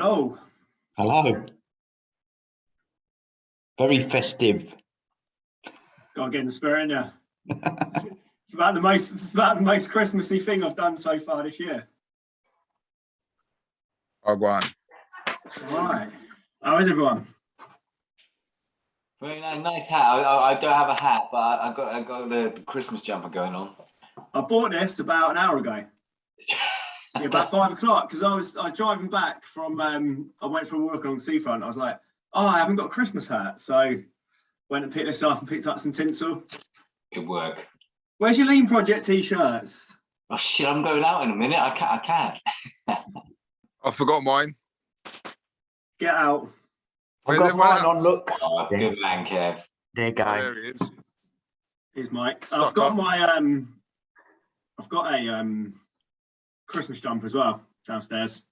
Hello. Hello. Very festive. Gotta get in the spirit, yeah. It's about the most Christmassy thing I've done so far this year. Oh, go on. All right. How is everyone? Very nice hat. I don't have a hat, but I got the Christmas jumper going on. I bought this about an hour ago. Yeah, about 5 o'clock, because I was driving back from I went for a walk along the seafront. I was like, oh, I haven't got a Christmas hat, so went and picked this up and picked up some tinsel. Good work. Where's your Lean Project t-shirts? Oh shit! I'm going out in a minute. I can't. I forgot mine. Get out. Where's I've got everyone mine else? on, look. Oh, good man, Kev. There you go. Oh, there it is. Here's Mike. Stock I've got up. my I've got a Christmas jumper as well downstairs.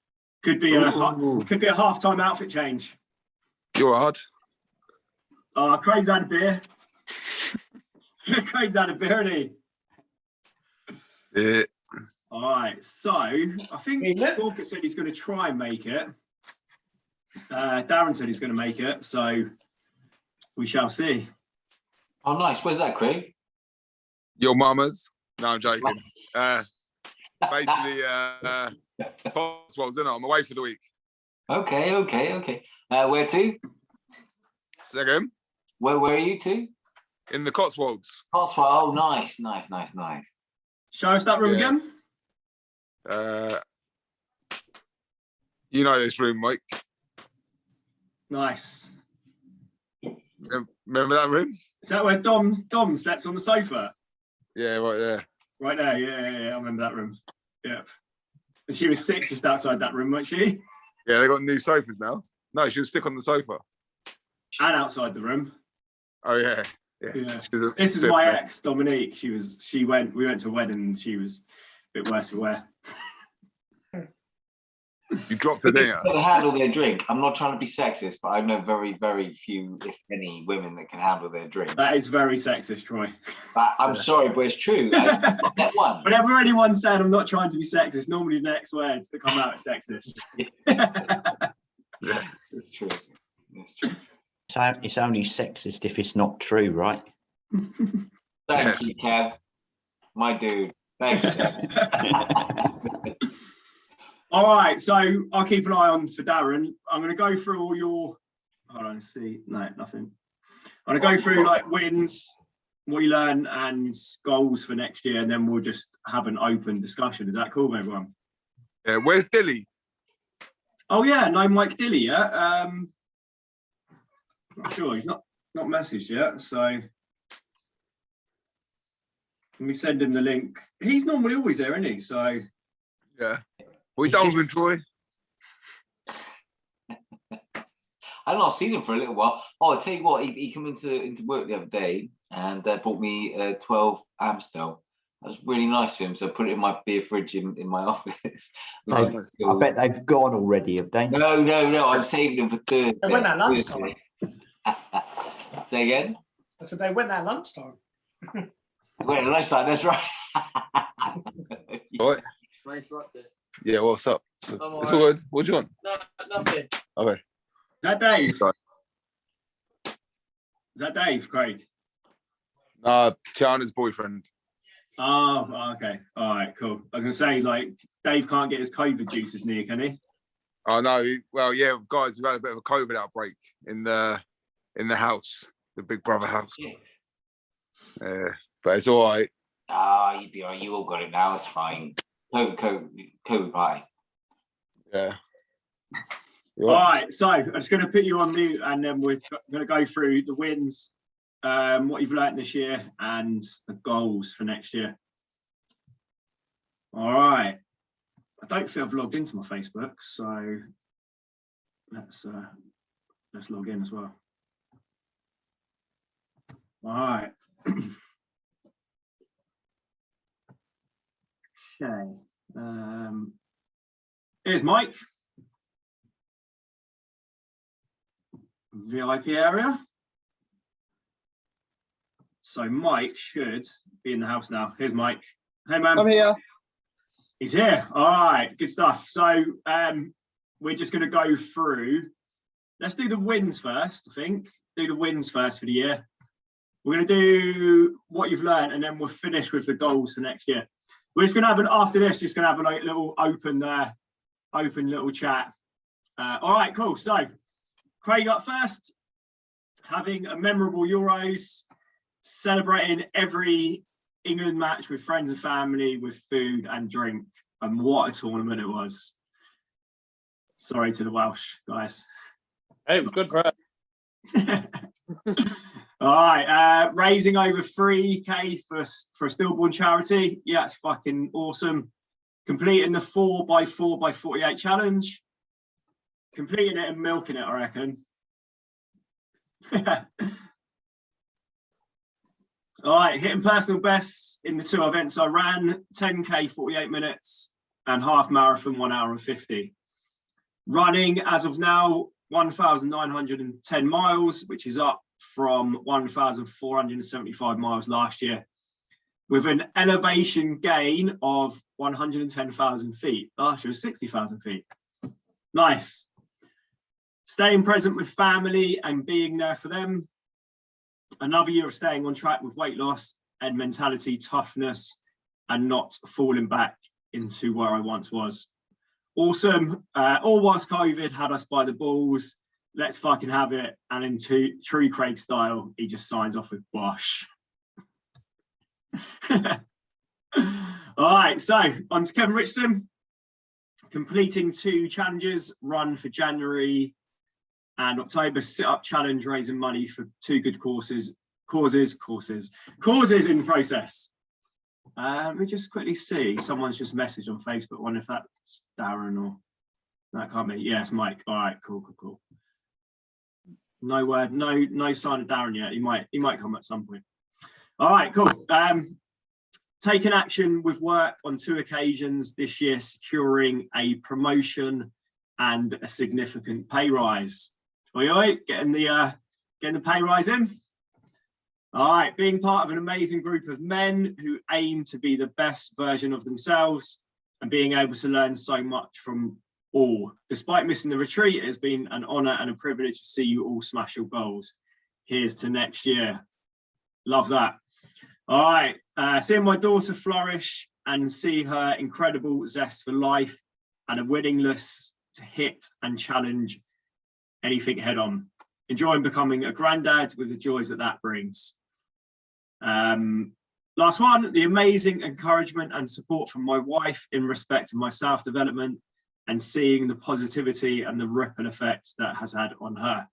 Could be a half-time outfit change. You're hard. Craig's had a beer. Craig's had a beer, hasn't he? Yeah. All right, so I think Walker said he's going to try and make it. Darren said he's going to make it, so we shall see. Oh, nice. Where's that, Craig? Your mama's. No, I'm joking. Basically, Cotswolds, isn't it? I'm away for the week. Okay. Where to? Second, Where are you to? in the Cotswolds. Oh, nice. Show us that room again. You know this room, Mike. Nice. Remember that room? Is that where Dom slept on the sofa? Yeah, right there. Right there, yeah, I remember that room. Yep. And she was sick just outside that room, wasn't she? Yeah, they got new sofas now. No, she was sick on the sofa. And outside the room. Oh yeah. Yeah. This This is my ex, Dominique. We went to a wedding and she was a bit worse for wear. You dropped it, didn't you? They handle their drink. I'm not trying to be sexist, but I know very, very few, if any, women that can handle their drink. That is very sexist, Troy. I'm sorry, but it's true. That one. Whenever anyone said I'm not trying to be sexist, normally the next words that come out are sexist. Yeah. It's true. It's only sexist if it's not true, right? Thank you, Kev. My dude. Thank you. All right, so I'll keep an eye on for Darren. I'm going to go through all your. Hold on, see. No, nothing. I'm going to go through like wins, what you learn, and goals for next year, and then we'll just have an open discussion. Is that cool, everyone? Yeah. Where's Dilly? Oh yeah, no Mike Dilly yet. Not sure. He's not messaged yet. So let me send him the link. He's normally always there, isn't he? So Yeah. We done with him, Troy. I've not seen him for a little while. Oh, I'll tell you what, he came into work the other day and bought me 12 Amstel. That was really nice of him. So I put it in my beer fridge in my office. I bet they've gone already, have they? No. I'm saving them for Thursday. They went at lunchtime. Say again? I said they went at lunchtime. Wait, lunchtime, that's right. What? Yeah, what's up? It's all good. What do you want? No, nothing. Okay. is that Dave? Sorry. Is that Dave, Craig? Tiana's boyfriend. Oh, okay. All right, cool. I was gonna say, like, Dave can't get his COVID juices near, can he? Oh no. Well, yeah, guys, we've had a bit of a COVID outbreak in the house, the Big Brother house. Yeah, but it's all right. You'd be all right. You all got it now. It's fine. COVID pie. Yeah. All right, so I'm just going to put you on mute, and then we're going to go through the wins, what you've learnt this year, and the goals for next year. All right. I don't think I've logged into my Facebook, so let's log in as well. All right. Okay. Here's Mike. VIP area. So Mike should be in the house now. Here's Mike. Hey man. I'm here. He's here. All right, good stuff. So we're just going to go through. Let's do the wins first, I think. Do the wins first for the year. We're going to do what you've learned, and then we'll finish with the goals for next year. We're just going to have after this, just going to have a little open little chat. All right, cool. So, Craig up first, having a memorable Euros, celebrating every England match with friends and family, with food and drink, and what a tournament it was. Sorry to the Welsh guys. Hey, it was good for her. All right, raising over 3k for a stillborn charity. Yeah, it's fucking awesome. Completing the 4x4x48 challenge. Completing it and milking it, I reckon. All right, hitting personal bests in the 2 events I ran, 10k 48 minutes and half marathon 1 hour and 50. Running as of now 1,910 miles, which is up from 1,475 miles last year, with an elevation gain of 110,000 feet. Last year was 60,000 feet. Nice. Staying present with family and being there for them. Another year of staying on track with weight loss and mentality, toughness, and not falling back into where I once was. Awesome. All whilst COVID had us by the balls. Let's fucking have it. And in true Craig style, he just signs off with Bosh. All right, so on to Kevin Richardson. Completing 2 challenges, run for January and October, sit-up challenge, raising money for 2 good causes in the process. Let me just quickly see. Someone's just messaged on Facebook. I wonder if that's Darren or that can't be. Yes, Mike. All right, cool. No word, no sign of Darren yet. He might come at some point. All right, cool. Taking action with work on 2 occasions this year, securing a promotion and a significant pay rise. Oi, getting the pay rise in. All right, being part of an amazing group of men who aim to be the best version of themselves and being able to learn so much from all. Despite missing the retreat, it has been an honour and a privilege to see you all smash your goals. Here's to next year. Love that. All right, seeing my daughter flourish and see her incredible zest for life and a willingness to hit and challenge anything head on. Enjoying becoming a granddad with the joys that brings. Last one, the amazing encouragement and support from my wife in respect to my self-development and seeing the positivity and the ripple effects that has had on her,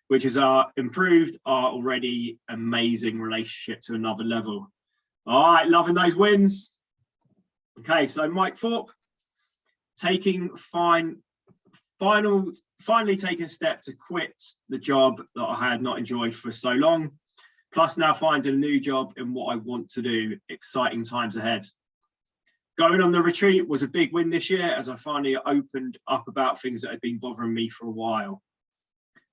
which has improved our already amazing relationship to another level. All right, loving those wins. Okay, so Mike Thorpe, finally taking a step to quit the job that I had not enjoyed for so long, plus now finding a new job in what I want to do. Exciting times ahead. Going on the retreat was a big win this year as I finally opened up about things that had been bothering me for a while.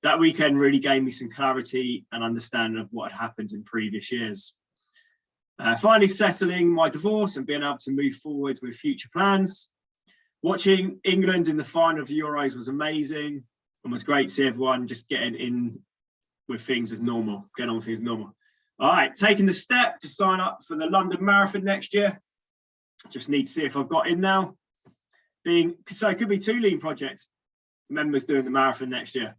That weekend really gave me some clarity and understanding of what had happened in previous years. Finally settling my divorce and being able to move forward with future plans. Watching England in the final of the Euros was amazing and was great to see everyone just getting in with things as normal, getting on with things as normal. All right, taking the step to sign up for the London Marathon next year. Just need to see if I've got in now. So it could be 2 Lean Project members doing the marathon next year.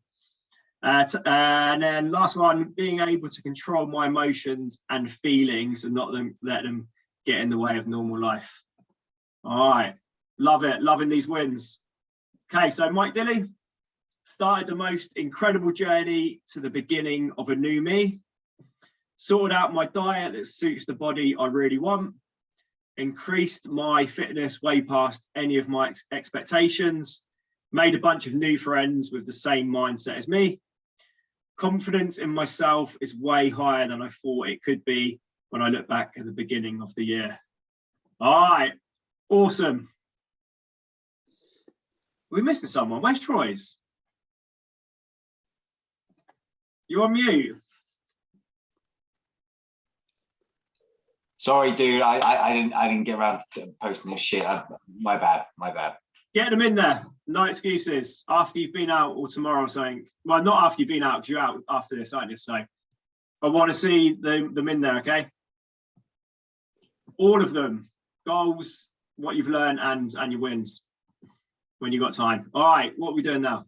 And then last one, being able to control my emotions and feelings and not let them get in the way of normal life. All right, love it, loving these wins. Okay, so Mike Dilly started the most incredible journey to the beginning of a new me. Sorted out my diet that suits the body I really want. Increased my fitness way past any of my expectations. Made a bunch of new friends with the same mindset as me. Confidence in myself is way higher than I thought it could be when I look back at the beginning of the year. All right, awesome. We're missing someone. Where's Troy's? You on mute? Sorry, dude. I didn't get around to posting this shit. My bad. Get them in there. no excuses after you've been out or tomorrow or something. Well, not after you've been out, because you're out after this, aren't you? So I want to see them in there, okay? All of them, goals, what you've learned, and your wins when you've got time. All right, what are we doing now?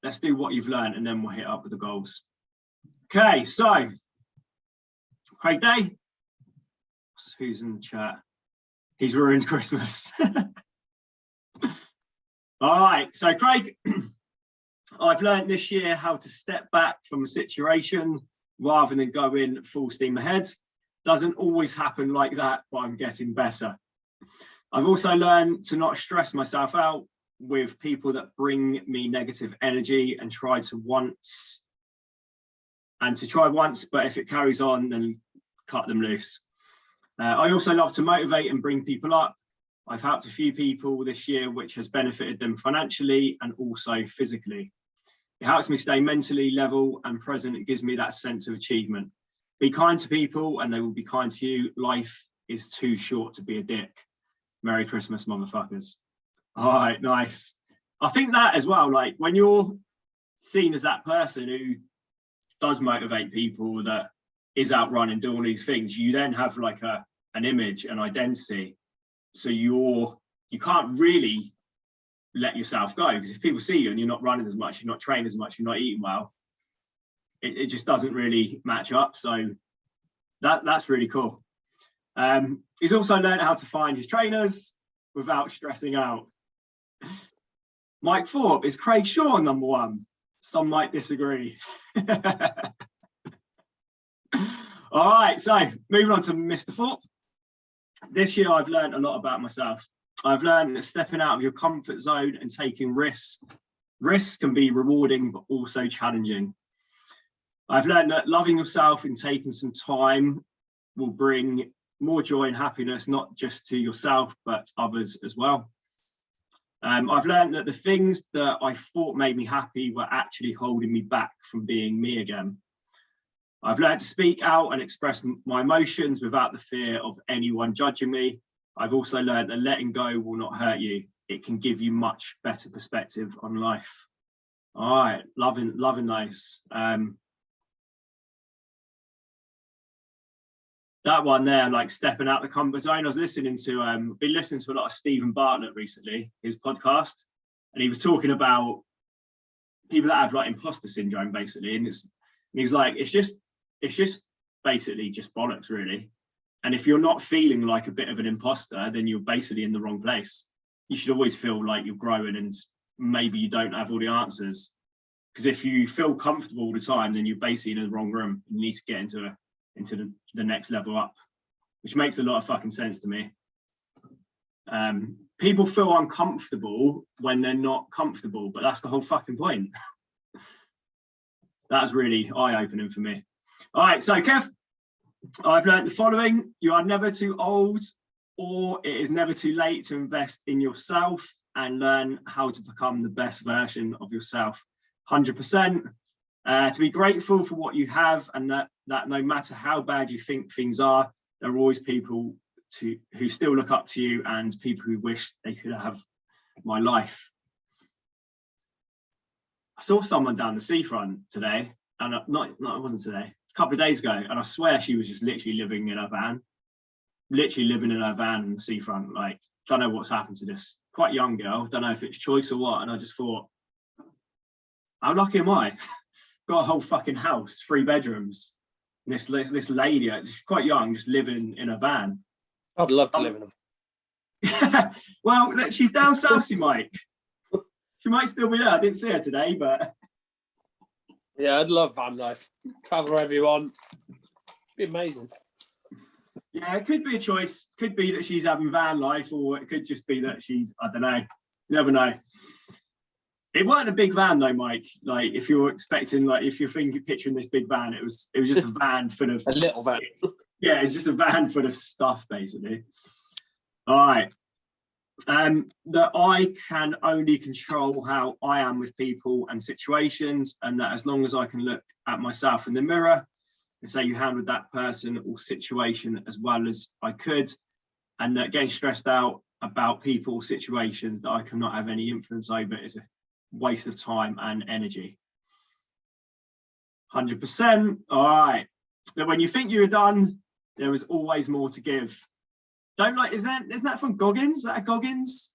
Let's do what you've learned, and then we'll hit up with the goals. Okay, so Craig Day. Who's in the chat? He's ruined Christmas. All right, so Craig, I've learned this year how to step back from a situation rather than go in full steam ahead. Doesn't always happen like that, but I'm getting better. I've also learned to not stress myself out with people that bring me negative energy and try once, but if it carries on, then cut them loose. I also love to motivate and bring people up. I've helped a few people this year, which has benefited them financially and also physically. It helps me stay mentally level and present. It gives me that sense of achievement. Be kind to people and they will be kind to you. Life is too short to be a dick. Merry Christmas, motherfuckers. All right, nice. I think that as well, like when you're seen as that person who does motivate people, that is out running, doing all these things, you then have like an image, an identity. So you can't really let yourself go, because if people see you and you're not running as much, you're not training as much, you're not eating well, it just doesn't really match up. So that's really cool. He's also learned how to find his trainers without stressing out. Mike Thorpe, is Craig Shaw number one? Some might disagree. All right, so moving on to Mr. Thorpe. This year I've learned a lot about myself. I've learned that stepping out of your comfort zone and taking risks can be rewarding but also challenging. I've learned that loving yourself and taking some time will bring more joy and happiness, not just to yourself but others as well. I've learned that the things that I thought made me happy were actually holding me back from being me again. I've learned to speak out and express my emotions without the fear of anyone judging me. I've also learned that letting go will not hurt you. It can give you much better perspective on life. All right, loving those. That one there, like stepping out the comfort zone. I was listening to, been listening to a lot of Stephen Bartlett recently, his podcast, and he was talking about people that have like imposter syndrome, basically, and he was like, it's just basically just bollocks, really. And if you're not feeling like a bit of an imposter, then you're basically in the wrong place. You should always feel like you're growing and maybe you don't have all the answers. Because if you feel comfortable all the time, then you're basically in the wrong room. You need to get into the next level up, which makes a lot of fucking sense to me. People feel uncomfortable when they're not comfortable, but that's the whole fucking point. That was really eye-opening for me. All right, so Kev, I've learned the following. You are never too old, or it is never too late to invest in yourself and learn how to become the best version of yourself. 100%. To be grateful for what you have, and that no matter how bad you think things are, there are always people who still look up to you and people who wish they could have my life. I saw someone down the seafront today, and it wasn't today, a couple of days ago, and I swear she was just literally living in her van in the seafront. Like, don't know what's happened to this quite young girl, don't know if it's choice or what, and I just thought, how lucky am I? Got a whole fucking house, 3 bedrooms. And this lady, she's quite young, just living in a van. I'd love to live in a Well, she's down south, Mike. She might still be there. I didn't see her today, but yeah, I'd love van life. Travel wherever you want. Be amazing. Yeah, it could be a choice. Could be that she's having van life, or it could just be that she's, I don't know. You never know. It weren't a big van though, Mike. Like, if you're expecting, like, if you're picturing this big van, it was just a van full of a little van. Yeah, it's just a van full of stuff, basically. All right. That I can only control how I am with people and situations, and that as long as I can look at myself in the mirror and say you handled that person or situation as well as I could, and that getting stressed out about people or situations that I cannot have any influence over is a waste of time and energy. 100%. All right. Then when you think you're done, there is always more to give. Don't like, isn't that from Goggins? Is that a Goggins?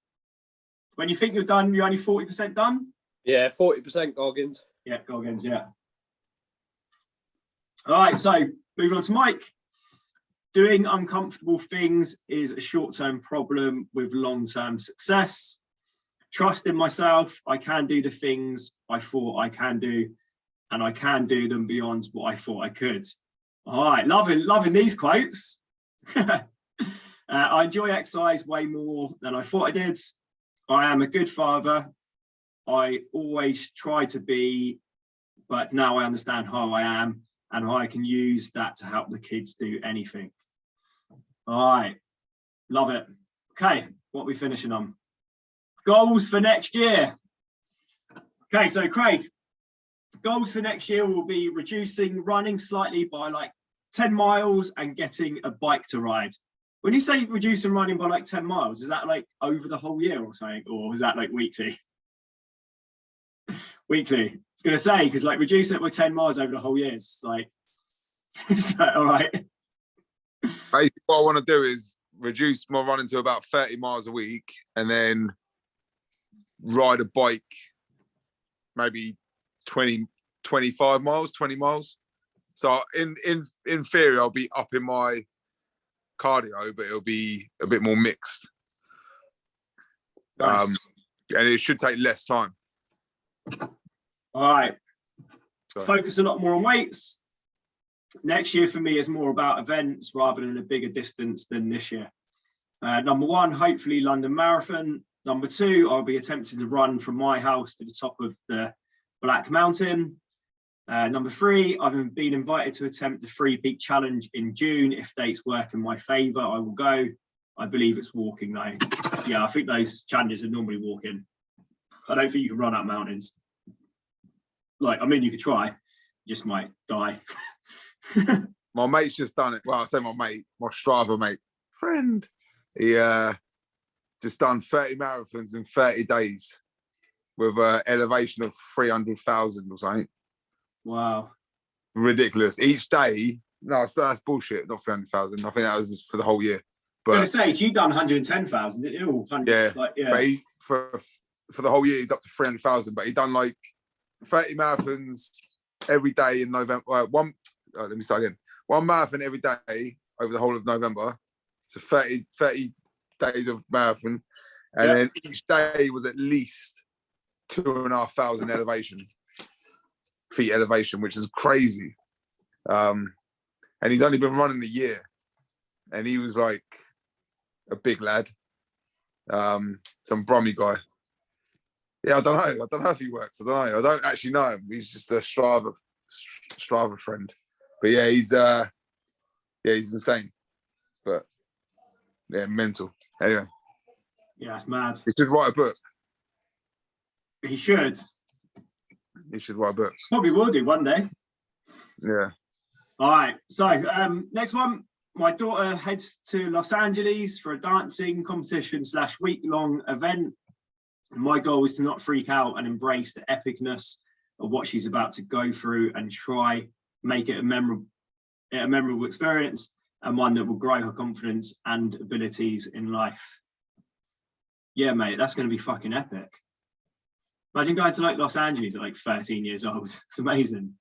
When you think you're done, you're only 40% done? Yeah, 40% Goggins. Yeah, Goggins, yeah. All right, so moving on to Mike. Doing uncomfortable things is a short-term problem with long-term success. Trust in myself. I can do the things I thought I can do, and I can do them beyond what I thought I could. All right, loving these quotes. I enjoy exercise way more than I thought I did. I am a good father. I always try to be, but now I understand how I am and how I can use that to help the kids do anything. All right, love it. Okay, what are we finishing on? Goals for next year. Okay, so Craig, goals for next year will be reducing running slightly by like 10 miles and getting a bike to ride. When you say reducing running by like 10 miles, is that like over the whole year or something? Or is that like weekly? Weekly. I was going to say, because like reducing it by 10 miles over the whole year is like, all right. Basically, what I want to do is reduce my running to about 30 miles a week and then ride a bike maybe 20 miles. So in theory, I'll be up in my cardio, but it'll be a bit more mixed. Nice. And it should take less time. All right. So focus a lot more on weights. Next year for me is more about events rather than a bigger distance than this year. Number one, hopefully London Marathon. Number two, I'll be attempting to run from my house to the top of the Black Mountain. Number three, I've been invited to attempt the 3 Peak Challenge in June. If dates work in my favour, I will go. I believe it's walking though. Yeah, I think those challenges are normally walking. I don't think you can run up mountains. Like, I mean, you could try, you just might die. My mate's just done it. Well, I say my mate, my Strava mate, friend. He just done 30 marathons in 30 days with an elevation of 300,000 or something. Wow. Ridiculous. Each day, no, that's bullshit, not 300,000. I think that was for the whole year. But I was going to say, you've done 110,000, didn't you? Yeah, like, yeah. But for the whole year, he's up to 300,000. But he done like 30 marathons every day in November. Let me start again. 1 marathon every day over the whole of November. So 30 days of marathon. And then each day was at least 2,500 feet elevation, which is crazy. And he's only been running a year. And he was like a big lad. Some Brummy guy. Yeah, I don't know if he works. I don't know. I don't actually know him. He's just a Strava friend. But yeah, he's insane. But yeah, mental. Anyway. Yeah, it's mad. He should write a book. He should. He should write a book. Probably will do one day. Yeah. All right. So next one. My daughter heads to Los Angeles for a dancing competition / week-long event. My goal is to not freak out and embrace the epicness of what she's about to go through and try make it a memorable experience and one that will grow her confidence and abilities in life. Yeah, mate, that's going to be fucking epic. Imagine going to like Los Angeles at like 13 years old. It's amazing.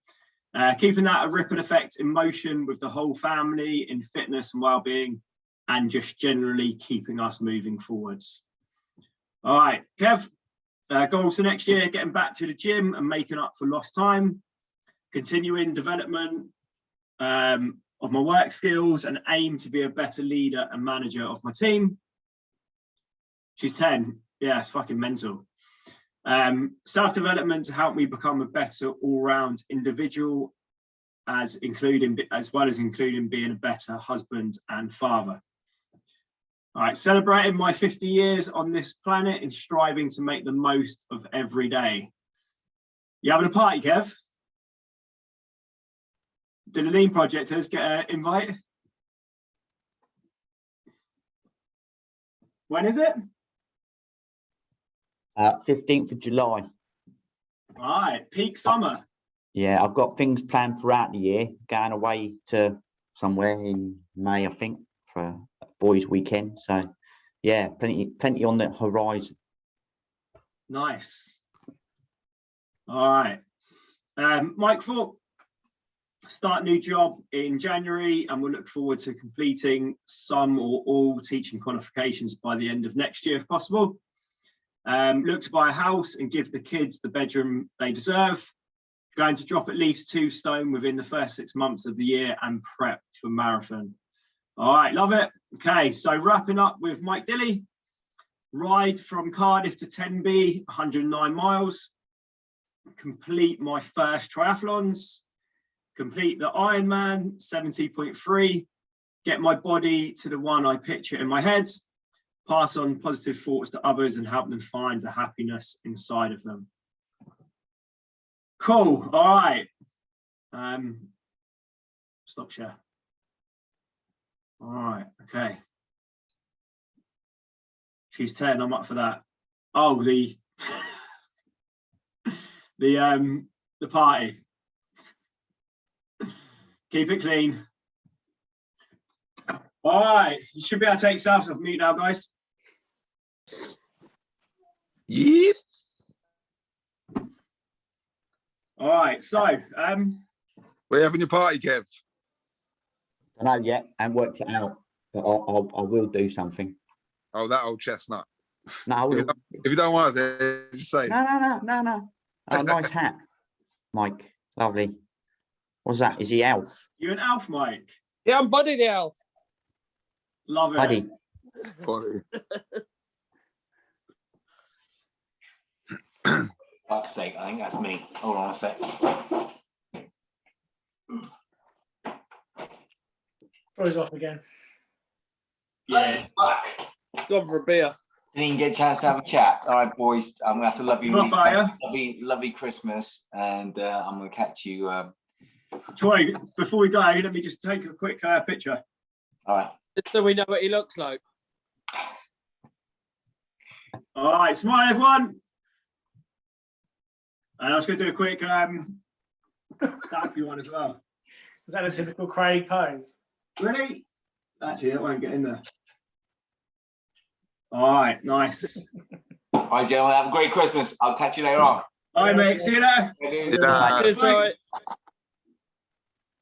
Keeping that a ripple effect in motion with the whole family in fitness and well-being and just generally keeping us moving forwards. All right, Kev, goals for next year, getting back to the gym and making up for lost time, continuing development of my work skills and aim to be a better leader and manager of my team. She's 10. Yeah, it's fucking mental. Self-development to help me become a better all-round individual, as well as including being a better husband and father. All right, celebrating my 50 years on this planet and striving to make the most of every day. You having a party, Kev? Did the Lean Projectors get an invite? When is it? 15th of July. All right, peak summer. Yeah, I've got things planned throughout the year. Going away to somewhere in May, I think, for a boys' weekend. So, yeah, plenty on the horizon. Nice. All right. Mike Thorpe, start new job in January, and we'll look forward to completing some or all teaching qualifications by the end of next year, if possible. Look to buy a house and give the kids the bedroom they deserve. Going to drop at least 2 stone within the first 6 months of the year and prep for marathon. All right, love it. Okay, so wrapping up with Mike Dilly. Ride from Cardiff to Tenby, 109 miles. Complete my first triathlons. Complete the Ironman, 70.3. Get my body to the one I picture in my head. Pass on positive thoughts to others and help them find the happiness inside of them. Cool. All right. Stop share. All right. Okay. She's 10. I'm up for that. Oh, the party. Keep it clean. All right. You should be able to take yourselves off mute now, guys. Yep. All right. So, We're having your party, Kev. I know yet, and worked it out, but I will do something. Oh, that old chestnut. No, If you don't want us, just say. no. Oh, nice hat, Mike. Lovely. What's that? Is he Alf? you an Alf, Mike? Yeah, I'm Buddy the Elf. Love it. Buddy. Funny. Fuck's sake, I think that's me. Hold on a sec. Troy's off again. Yeah. Fuck. Gone for a beer. Didn't even get a chance to have a chat. All right, boys. I'm gonna have to love you. Rough, are ya? Lovely Christmas, and I'm gonna catch you. Troy, before we go, let me just take a quick picture. All right. Just so we know what he looks like. All right, smile, everyone. And I was going to do a quick selfie one as well. Is that a typical Craig pose? Ready? Actually, that won't get in there. All right, nice. All right, gentlemen. Have a great Christmas. I'll catch you later on. All right, mate. See you later. Cheers, Troy.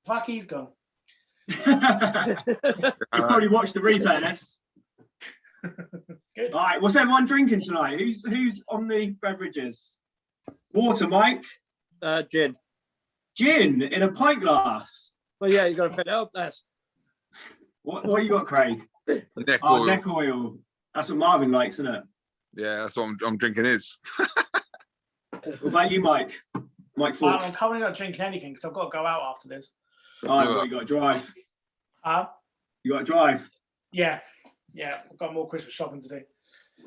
Fuck, he's gone. You'll probably watch the replay of this. Good. All right, what's everyone drinking tonight? Who's on the beverages? Water, Mike. Gin. Gin in a pint glass. Well, yeah, you got to fit it up. That's What you got, Craig? Neck Oh, oil. neck oil. That's what Marvin likes, isn't it? Yeah, that's what I'm drinking is. What about you, Mike? Mike Ford. I'm currently not drinking anything because I've got to go out after this. Oh, what you got to drive? You got to drive? Yeah. I've got more Christmas shopping to do.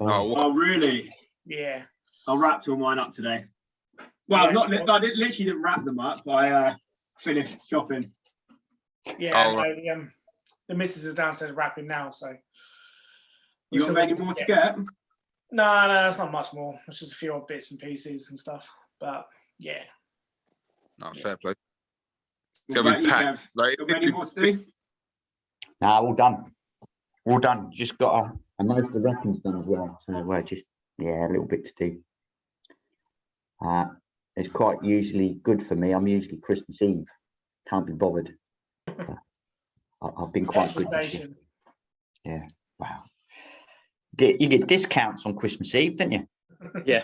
Oh, Oh, really? Yeah. I wrapped all mine up today. Well, Yeah. I literally didn't wrap them up. I finished shopping. Yeah. Oh, no, the missus is downstairs wrapping now, so. You got any more to get? No, that's not much more. It's just a few odd bits and pieces and stuff. But yeah. no, fair play. It's What gonna about be you, packed. Kev? Like, Got any more to do? Nah, all done. All done. Just got and most of the wrapping's done as well. So we're just a little bit to do. It's quite usually good for me. I'm usually Christmas Eve. Can't be bothered. I've been quite good this year. Yeah. Wow. You get discounts on Christmas Eve, don't you? yeah.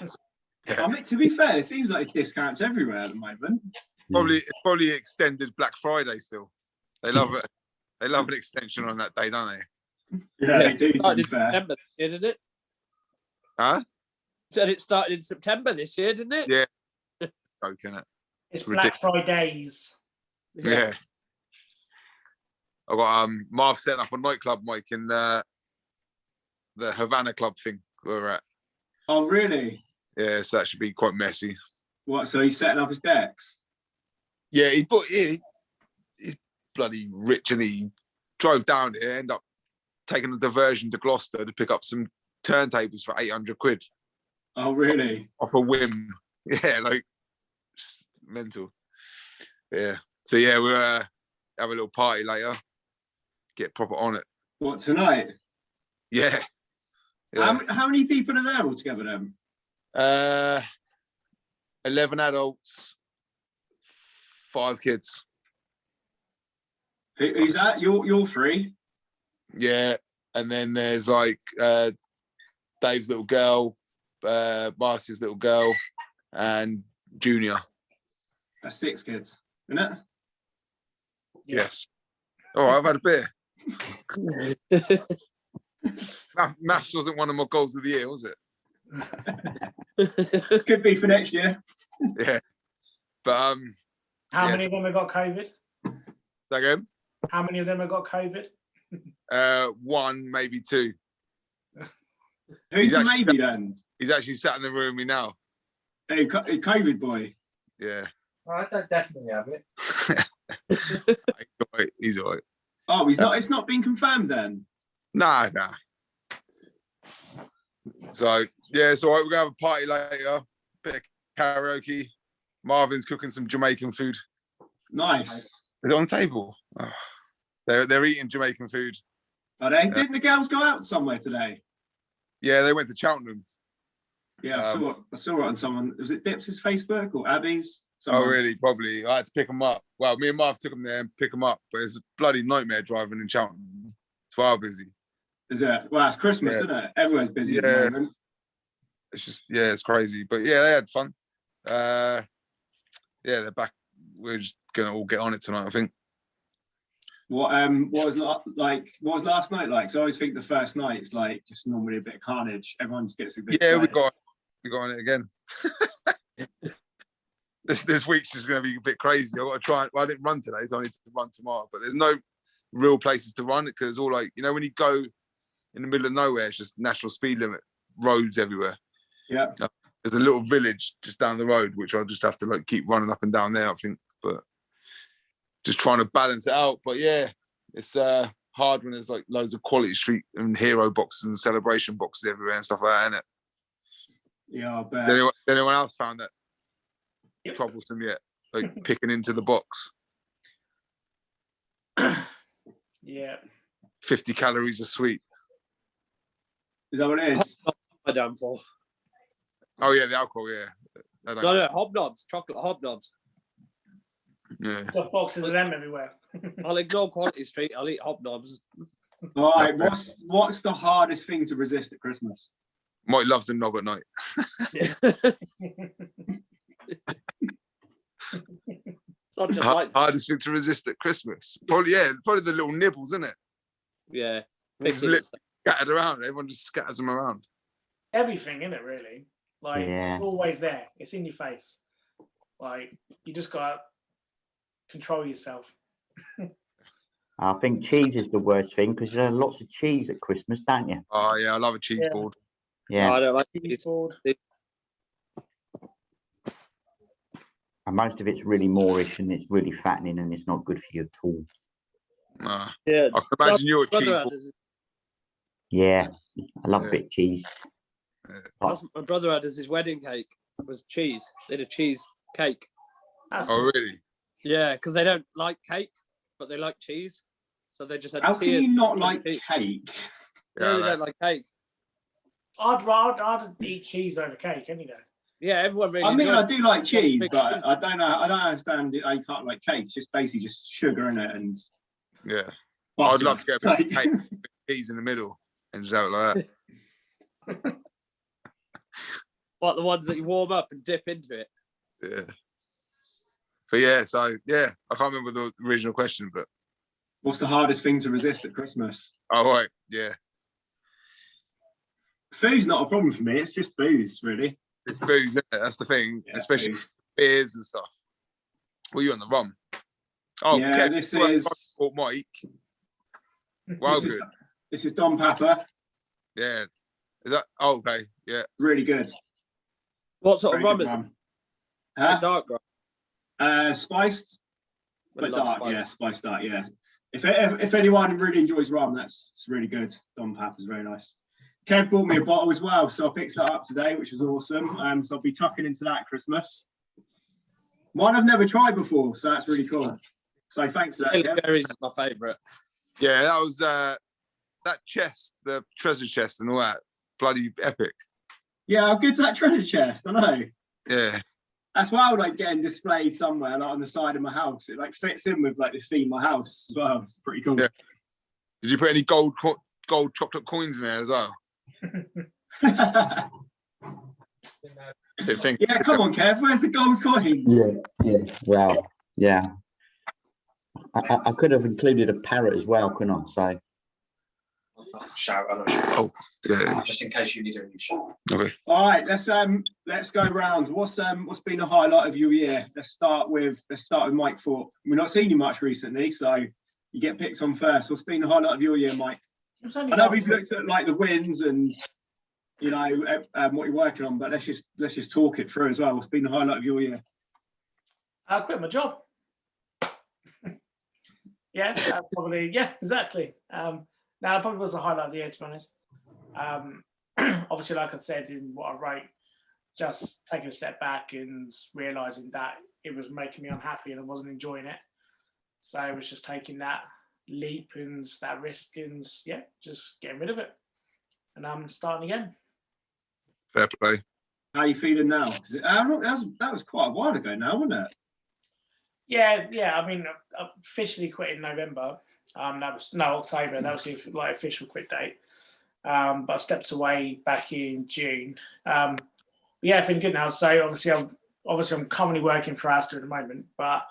I mean, to be fair, it seems like it's discounts everywhere at the moment. it's probably extended Black Friday still. They love it. They love an extension on that day, don't they? Yeah, they do, to Started be in fair. September this year, didn't it? Huh? Said it started in September this year, didn't it? Yeah. Joking it. It's Black Fridays. Yeah. I got Marv setting up a nightclub, Mike, in the Havana Club thing where we're at. Oh, really? Yeah, so that should be quite messy. What, so he's setting up his decks? Yeah, he's bloody rich and he drove down here, ended up taking a diversion to Gloucester to pick up some turntables for 800 quid Oh, really? off a whim. Yeah, like just mental. Yeah. So yeah, we'll have a little party later. Get proper on it. What, tonight? Yeah. Yeah. How many people are there altogether then? 11 adults, 5 kids. Who's that? You're three? Yeah. And then there's like Dave's little girl, Marcy's little girl, and Junior. That's 6 kids, isn't it? Yes. Oh, I've had a beer. Maths wasn't one of my goals of the year, was it? Could be for next year. Yeah. But How many of them have got COVID? again? How many of them have got COVID? 1, maybe 2. Who's the actually maybe then? He's actually sat in the room with me now. Hey, COVID boy. Yeah. I don't definitely have it. He's all right. Oh, he's not. It's not been confirmed then. Nah. So yeah, it's all right. We're gonna have a party later. Bit of karaoke. Marvin's cooking some Jamaican food. Nice. Is it on the table? Oh. They're eating Jamaican food. Are they? Didn't the girls go out somewhere today? Yeah, they went to Cheltenham. Yeah, I saw it on someone. Was it Dips's Facebook or Abby's? Oh, really? Probably. I had to pick them up. Well, me and Marv took them there and pick them up, but it's a bloody nightmare driving in Cheltenham. It's wild busy. Is it? Well, it's Christmas, isn't it? Everyone's busy at the moment. It's just, yeah, it's crazy. But yeah, they had fun. Yeah, they're back. We're just gonna all get on it tonight, I think. What was last night like? So I always think the first night is like just normally a bit of carnage. Everyone just gets a bit. Yeah, excited. we got on it again. This week's just going to be a bit crazy. I've got to try. Well, I didn't run today, so I need to run tomorrow. But there's no real places to run because it's all like, you know, when you go in the middle of nowhere, it's just national speed limit, roads everywhere. Yeah. There's a little village just down the road, which I'll just have to like keep running up and down there, I think. But just trying to balance it out. But yeah, it's hard when there's like loads of Quality Street and hero boxes and celebration boxes everywhere and stuff like that, isn't it? Yeah, I bet. Anyone else found that troublesome yet? Like picking into the box. Yeah. 50 calories a sweet. Is that what it is? My downfall. Oh yeah, the alcohol, yeah. No, hobnobs, chocolate hobnobs. Yeah. Got boxes of them everywhere. I'll ignore Quality Street. I'll eat hobnobs. All right. What's the hardest thing to resist at Christmas? Mike loves a knob at night. Not just like Hardest thing to resist at Christmas. Probably the little nibbles, isn't it? yeah. Just scattered around. Everyone just scatters them around. Everything in it, really. Like Yeah. it's always there. It's in your face. Like you just gotta control yourself. I think cheese is the worst thing because there's lots of cheese at Christmas, don't you? Oh yeah, I love a cheese board. Yeah. I don't like Cheese it. board. And most of it's really moreish and it's really fattening and it's not good for you at all. Nah. Yeah. I can imagine you're a cheese Brother board. had his, Yeah, I love Yeah. a bit of cheese. that's what my brother had as his wedding cake was cheese. They had a cheese cake. That's Oh really? Yeah, because they don't like cake, but they like cheese. So they just had How can tea you not like cake. cake? Yeah, they don't like cake. I'd eat cheese over cake any day. Yeah, everyone really. I mean, enjoyed I do like cheese, big but cheese. I don't know. I don't understand it. I can't like cake. It's just basically just sugar in it and Yeah. butter. I'd love to get a bit Like- of cake, with cheese in the middle, and just have it like that. Like the ones that you warm up and dip into it. Yeah. But yeah, so yeah, I can't remember the original question, but What's the hardest thing to resist at Christmas? oh right, yeah. Food's not a problem for me. It's just booze, really. It's booze, isn't it? That's the thing, Yeah, especially booze. beers and stuff. Well, you on the rum? Oh, Yeah, Kev, this well, is- Fort Mike. Well, good. This is Don Papa. Yeah. Is that? Oh, okay. Yeah. Really good. What sort Very of rum good is it? rum. Huh? Dark rum. Spiced, I but love dark. spice. Yeah, spiced dark. Yeah. If anyone really enjoys rum, it's really good. Don Papa's very nice. Kev bought me a bottle as well, so I picked that up today, which was awesome. So I'll be tucking into that Christmas. Mine I've never tried before, so that's really cool. So thanks for that, Kev. Berries is my favourite. Yeah, that was that chest, the treasure chest and all that. Bloody epic. Yeah, how good's that treasure chest? I know. Yeah. That's why I would like getting displayed somewhere like on the side of my house. It like fits in with like the theme of my house as well. It's pretty cool. Yeah. Did you put any gold chocolate coins in there as well? Yeah, come on, Kev. Where's the gold coins? Yeah. Wow. Yeah. I could have included a parrot as well, couldn't I? So. Shout, I'm not sure. Oh, yeah. Just in case you need a new shout. Okay. All right, let's go round. What's been the highlight of your year? Let's start with Mike Thorpe. We've not seen you much recently, so you get picked on first. What's been the highlight of your year, Mike? I know we've looked at like the wins and you know what you're working on, but let's just talk it through as well. What's been the highlight of your year? I quit my job. Yeah, probably. Yeah, exactly. That probably was the highlight of the year, to be honest. Obviously, like I said in what I wrote, just taking a step back and realising that it was making me unhappy and I wasn't enjoying it. So I was just taking that leap and that risk and, yeah, just getting rid of it. And I'm starting again. Fair play. How are you feeling now? That was quite a while ago now, wasn't it? Yeah. I mean, I officially quit in November. That was October. That was the like official quit date. But I stepped away back in June. Yeah, feeling good now. So obviously I'm currently working for Asda at the moment, but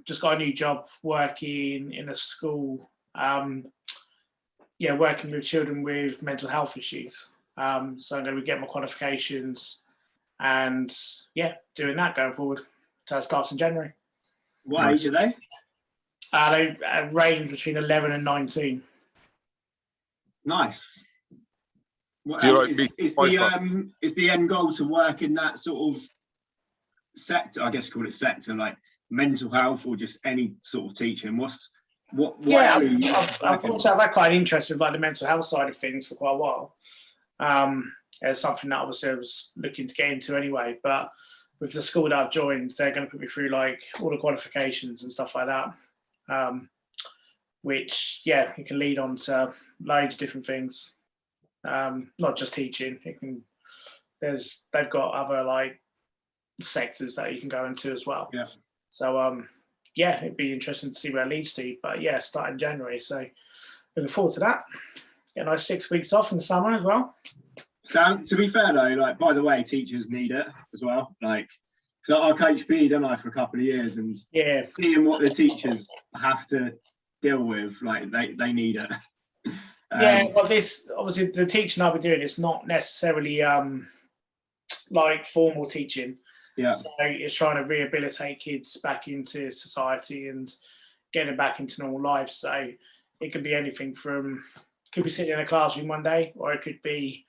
just got a new job working in a school. Working with children with mental health issues. So I'm going to be getting my qualifications and doing that going forward. So it starts in January. What age are they? They range between 11 and 19. Nice. What, Do you like is the end goal to work in that sort of sector? I guess you call it sector, like mental health or just any sort of teaching. I've also had quite an interest with like the mental health side of things for quite a while. It's something that obviously I was looking to get into anyway, but with the school that I've joined, they're going to put me through like all the qualifications and stuff like that, which it can lead on to loads of different things, not just teaching. They've got other like sectors that you can go into as well. Yeah. So it'd be interesting to see where it leads to. But starting January, so looking forward to that. Get a nice 6 weeks off in the summer as well. So to be fair though, like by the way, teachers need it as well. Like, so I coached PE, didn't I, for a couple of years, and seeing what the teachers have to deal with, like they need it. Well, this obviously the teaching I'll be doing is not necessarily like formal teaching. Yeah. So it's trying to rehabilitate kids back into society and getting back into normal life. So it could be anything from could be sitting in a classroom one day, or it could be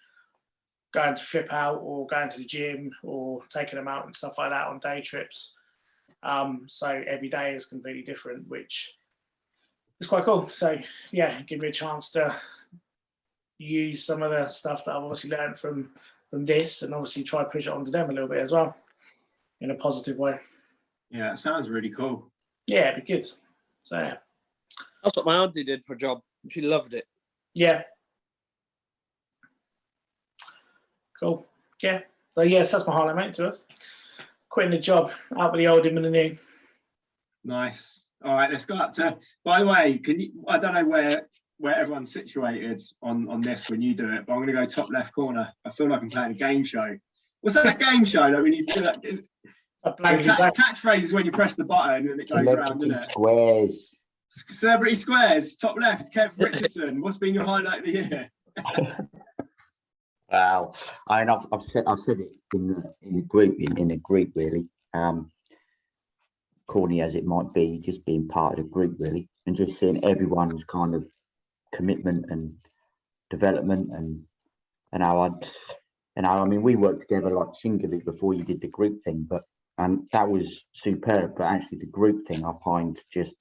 going to flip out or going to the gym or taking them out and stuff like that on day trips. So every day is completely different, which is quite cool. So give me a chance to use some of the stuff that I've obviously learned from this and obviously try to push it onto them a little bit as well in a positive way. Yeah, it sounds really cool. Yeah, it'd be good. So that's what my auntie did for a job. She loved it. Yeah. Cool. Yeah. So yes, that's my highlight, mate, to us. Quitting the job, out with the old, in with the new. Nice. All right, let's go up to. By the way, I don't know where everyone's situated on this when you do it, but I'm going to go top left corner. I feel like I'm playing a game show. What's that game show that when you do that? Catchphrase is when you press the button and it goes around, isn't it? Squares. Celebrity Squares, top left, Kev Richardson. What's been your highlight of the year? Wow, I mean, I've said it in the group really. Corny as it might be, just being part of the group really, and just seeing everyone's kind of commitment and development and how I mean, we worked together like singly before you did the group thing, and that was superb. But actually, the group thing I find just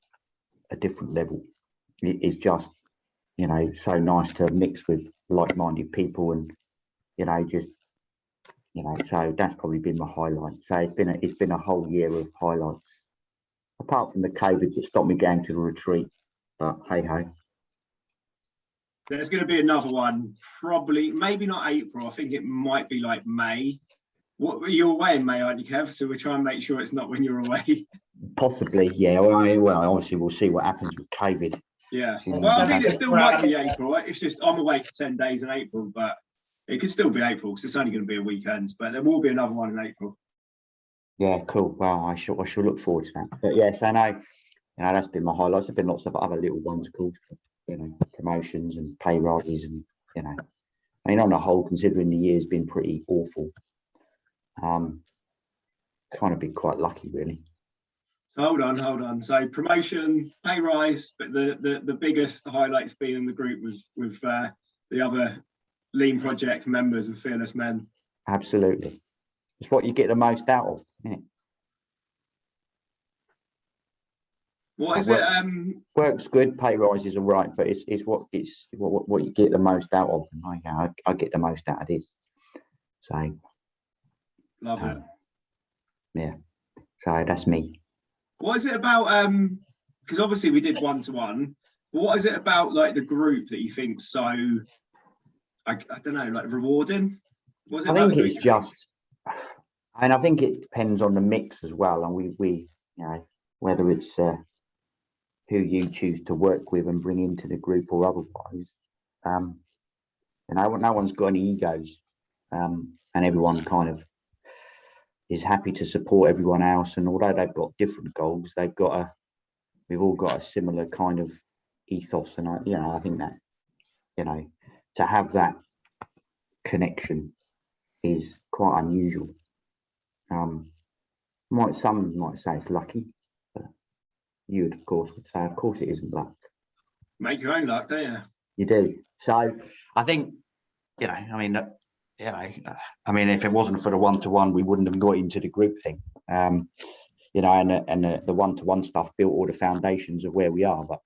a different level. It's just you know, so nice to mix with like-minded people, and you know, just you know, so that's probably been my highlight. So it's been a whole year of highlights, apart from the COVID that stopped me going to the retreat. But hey ho. There's going to be another one, probably, maybe not April. I think it might be like May. You're away in May, aren't you, Kev? So we're trying to make sure it's not when you're away. Possibly, yeah. Well, obviously we'll see what happens with COVID. Yeah. Well, I mean, it still might be April. Right? It's just I'm away for 10 days in April, but it could still be April because it's only going to be a weekend. But there will be another one in April. Yeah, cool. Well, I shall look forward to that. But yeah, so no, you know, that's been my highlights. There've been lots of other little ones, of course, you know, promotions and pay rises, and you know, I mean, on the whole, considering the year's been pretty awful, kind of been quite lucky, really. So hold on. So promotion, pay rise, but the biggest highlights being in the group was with the other Lean Project members and Fearless Men. Absolutely, it's what you get the most out of, isn't it? What is it? Work's good, pay rise is all right, but it's what you get the most out of. And I get the most out of this. So Love it. Yeah. So that's me. What is it about? Because obviously we did 1-to-1. What is it about like the group that you think so? I don't know, like rewarding. What is it I about think it's just, and I think it depends on the mix as well. And we you know, whether it's who you choose to work with and bring into the group or otherwise, you know, no one's got any egos, and everyone kind of is happy to support everyone else. And although they've got different goals, we've all got a similar kind of ethos. And I think that, you know, to have that connection is quite unusual. Some might say it's lucky, but you would, of course, would say, of course, it isn't luck. Make your own luck, don't you? You do. So I think, you know, I mean, if it wasn't for the 1-to-1, we wouldn't have got into the group thing. You know, and the 1-to-1 stuff built all the foundations of where we are. But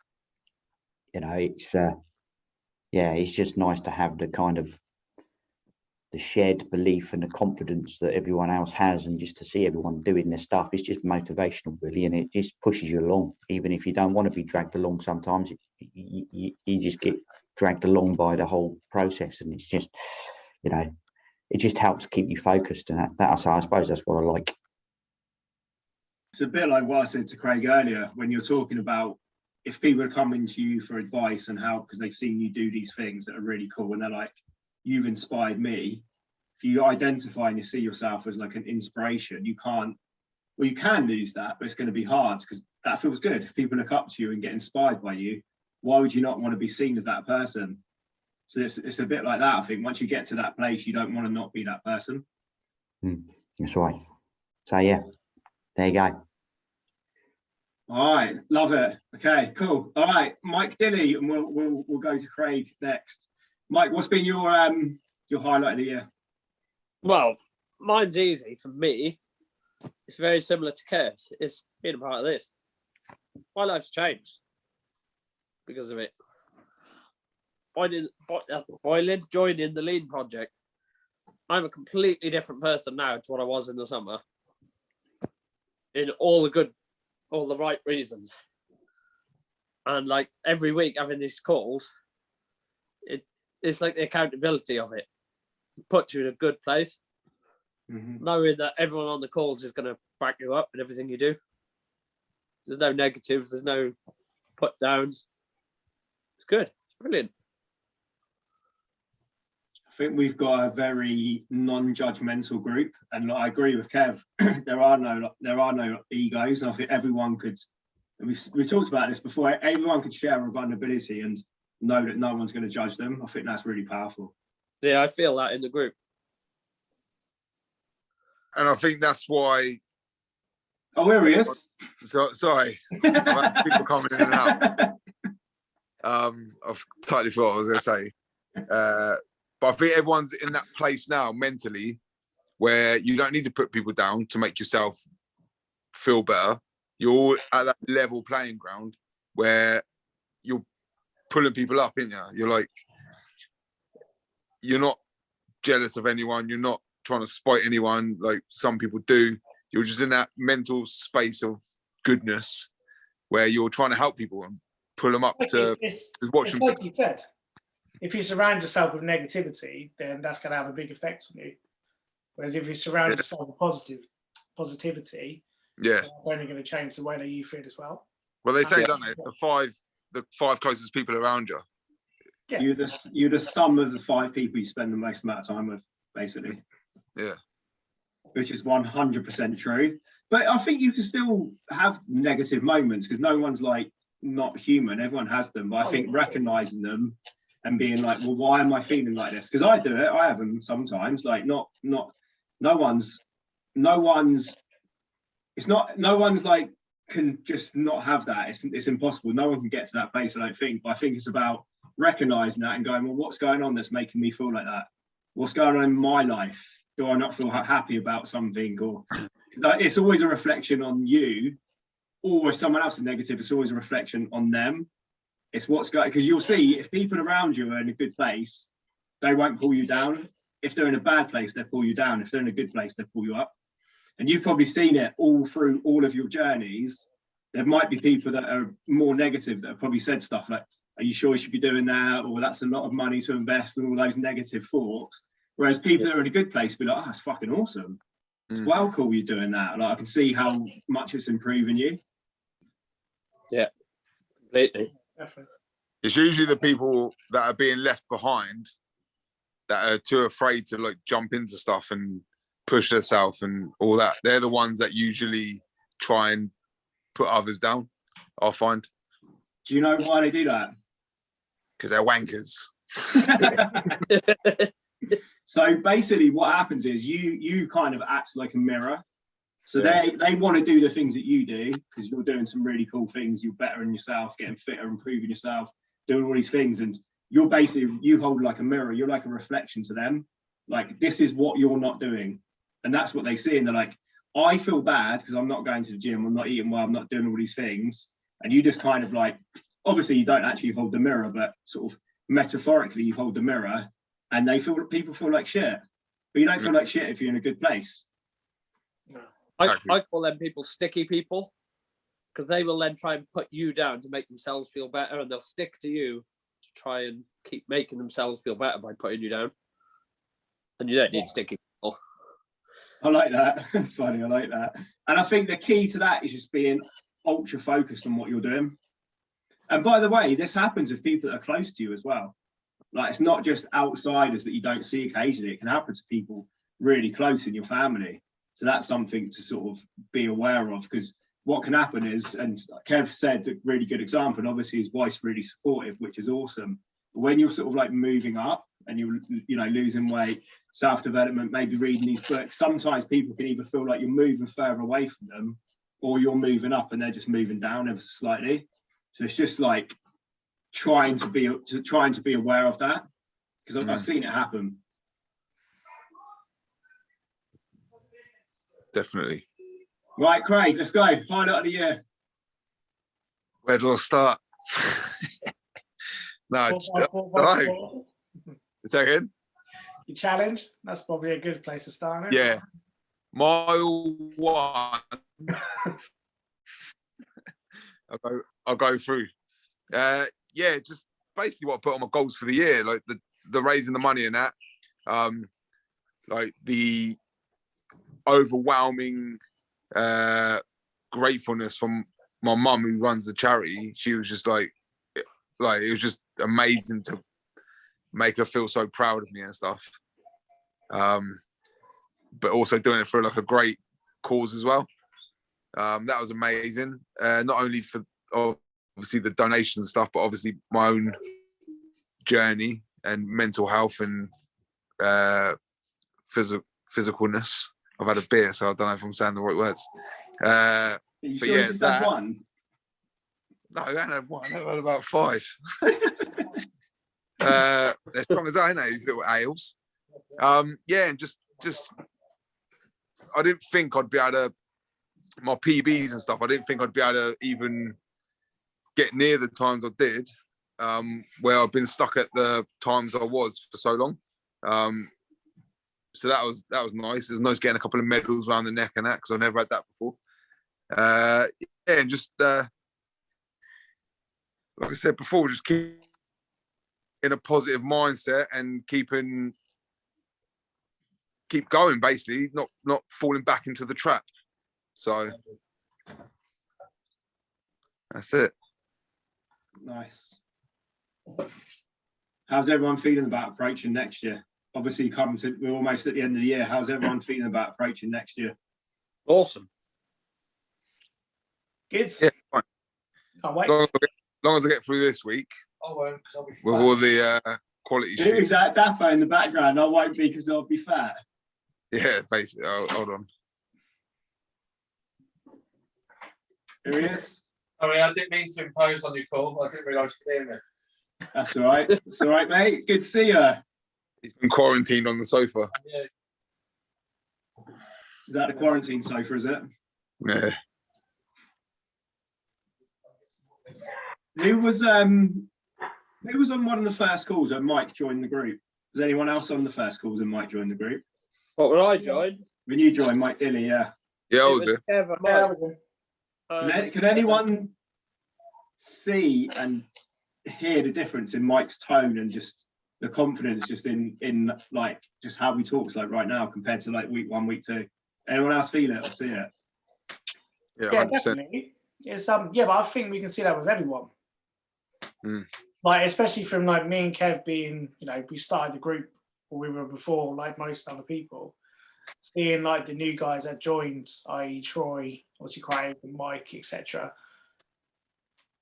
you know, it's just nice to have the kind of the shared belief and the confidence that everyone else has, and just to see everyone doing their stuff. It's just motivational, really, and it just pushes you along, even if you don't want to be dragged along. Sometimes you just get dragged along by the whole process, and it's just, you know, it just helps keep you focused. And I suppose that's what I like. It's a bit like what I said to Craig earlier when you're talking about if people are coming to you for advice and how, because they've seen you do these things that are really cool and they're like, you've inspired me. If you identify and you see yourself as like an inspiration, you can lose that, but it's going to be hard because that feels good. If people look up to you and get inspired by you, why would you not want to be seen as that person? So it's a bit like that. I think once you get to that place, you don't want to not be that person. That's right. So yeah, there you go. All right, love it. Okay, cool. All right, Mike Dilly, and we'll go to Craig next. Mike, what's been your highlight of the year? Well, mine's easy for me. It's very similar to Kev's. It's being a part of this. My life's changed because of it. Joining the Lean Project, I'm a completely different person now to what I was in the summer. In all the right reasons. And like every week having these calls, it's like the accountability of it. It puts you in a good place. Mm-hmm. Knowing that everyone on the calls is going to back you up in everything you do. There's no negatives, there's no put downs. It's good. It's brilliant. I think we've got a very non-judgmental group, and I agree with Kev. there are no egos. I think everyone could. We talked about this before. Everyone could share a vulnerability and know that no one's going to judge them. I think that's really powerful. Yeah, I feel that in the group, and I think that's why. Oh, here he is. Sorry, I've had people coming in and out. I've totally forgot what I was going to say. But I think everyone's in that place now mentally where you don't need to put people down to make yourself feel better. You're all at that level playing ground where pulling people up, ain't you? You're like, you're not jealous of anyone. You're not trying to spite anyone like some people do. You're just in that mental space of goodness where you're trying to help people and pull them up to watch them. Like you said, if you surround yourself with negativity, then that's going to have a big effect on you. Whereas if you surround yourself with positivity, it's only going to change the way that you feel as well. Well, they say, don't they, the five closest people around you. Yeah. You're the sum of the 5 people you spend the most amount of time with, basically. Yeah. Which is 100% true. But I think you can still have negative moments because no one's like not human. Everyone has them. But I think recognizing them and being like, well, why am I feeling like this? Because I do it. I have them sometimes. Like no one's like can just not have that. It's impossible. No one can get to that place, I don't think. But I think it's about recognizing that and going, well, what's going on that's making me feel like that? What's going on in my life? Do I not feel happy about something? Or it's always a reflection on you, or if someone else is negative, it's always a reflection on them. It's what's going, because you'll see if people around you are in a good place, they won't pull you down. If they're in a bad place, they'll pull you down. If they're in a good place, they'll pull you up. And you've probably seen it all through all of your journeys. There might be people that are more negative that have probably said stuff like, are you sure you should be doing that? Or that's a lot of money to invest, and all those negative thoughts. Whereas people that are in a good place be like, oh, that's fucking awesome. It's well cool you're doing that. Like I can see how much it's improving you. Yeah, completely. Definitely. It's usually the people that are being left behind that are too afraid to like jump into stuff and push themselves and all that. They're the ones that usually try and put others down, I find. Do you know why they do that? Because they're wankers. So basically what happens is you kind of act like a mirror. So they want to do the things that you do because you're doing some really cool things. You're bettering yourself, getting fitter, improving yourself, doing all these things. And you're basically, you hold like a mirror. You're like a reflection to them. Like, this is what you're not doing. And that's what they see. And they're like, I feel bad because I'm not going to the gym. I'm not eating well. I'm not doing all these things. And you just kind of like, obviously you don't actually hold the mirror, but sort of metaphorically you hold the mirror, and people feel like shit. But you don't feel like shit if you're in a good place. No. I call them people sticky people, because they will then try and put you down to make themselves feel better, and they'll stick to you to try and keep making themselves feel better by putting you down. And you don't need sticky people. I like that. It's funny. I like that. And I think the key to that is just being ultra focused on what you're doing. And by the way, this happens with people that are close to you as well. Like, it's not just outsiders that you don't see occasionally. It can happen to people really close in your family. So that's something to sort of be aware of, because what can happen is, and Kev said a really good example, and obviously his wife's really supportive, which is awesome. But when you're sort of like moving up and you're, losing weight, self-development, maybe reading these books, sometimes people can either feel like you're moving further away from them, or you're moving up and they're just moving down ever so slightly. So it's just like trying to be aware of that, because I've seen it happen. Definitely. Right, Craig, let's go. Highlight of the year. Where do I start? No, Second. You challenge. That's probably a good place to start. Isn't it? Yeah. Mile 1. I'll go through. Just basically what I put on my goals for the year, like the raising the money and that, like the overwhelming gratefulness from my mum who runs the charity. She was just like it was just amazing to make her feel so proud of me and stuff. But also doing it for like a great cause as well. That was amazing. Not only for obviously the donation stuff, but obviously my own journey and mental health and physicalness. I've had a beer, so I don't know if I'm saying the right words. But sure you just had one? No, I don't have one. I've had about 5. They're strong as I know, these little ales. And just I didn't think I'd be able to, my PBs and stuff, I didn't think I'd be able to even get near the times I did. where I've been stuck at the times I was for so long. So that was nice. It was nice getting a couple of medals around the neck and that, because I've never had that before. Yeah, and just like I said before, just keep in a positive mindset and keep going, basically, not falling back into the trap. So that's it. Nice. How's everyone feeling about approaching next year? Obviously, we're almost at the end of the year. How's everyone feeling about approaching next year? Awesome. Good. Yeah, fine. Can't wait. As long as I get through this week I won't, because I'll be with all the quality Who's sheets. that Daffo in the background? I won't be because I'll be fat. Yeah, basically. Oh, hold on. Here he is. Sorry, I didn't mean to impose on you, Paul. I didn't realise you could hear me. That's all right. It's all right, mate. Good to see you. He's been quarantined on the sofa. Yeah. Is that the quarantine sofa, is it? Yeah. Who was on one of the first calls when Mike joined the group? Was anyone else on the first calls when Mike joined the group? What would I join? When you joined, Mike Dilly, yeah. Yeah, I It was here. Kev and Mike. Can anyone see and hear the difference in Mike's tone and just the confidence just in like just how he talks like right now compared to like week 1, week 2? Anyone else feel it or see it? Yeah, Yeah, 100%. definitely. It's yeah, but I think we can see that with everyone. Mm. Like, especially from like me and Kev being, we started the group or we were before, like most other people. Seeing like the new guys that joined, i.e. Troy, obviously Craig and Mike, etc.